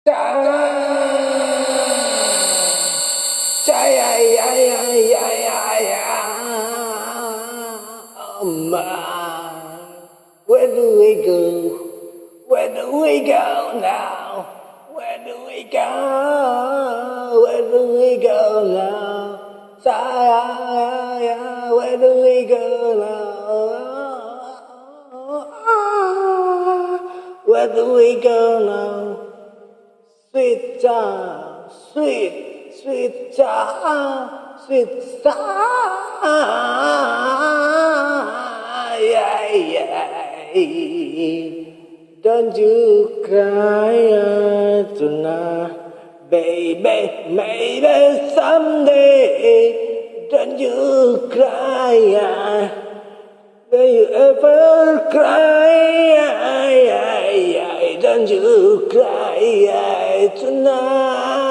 Where do we go? Where do we go now? Where do we go? Where do we go now? Where do we go now? Where do we go now? Sweet child, sweet child, sweet child, Don't you cry tonight, baby, maybe someday. Don't you cry, will you ever cry? Don't you cry tonight.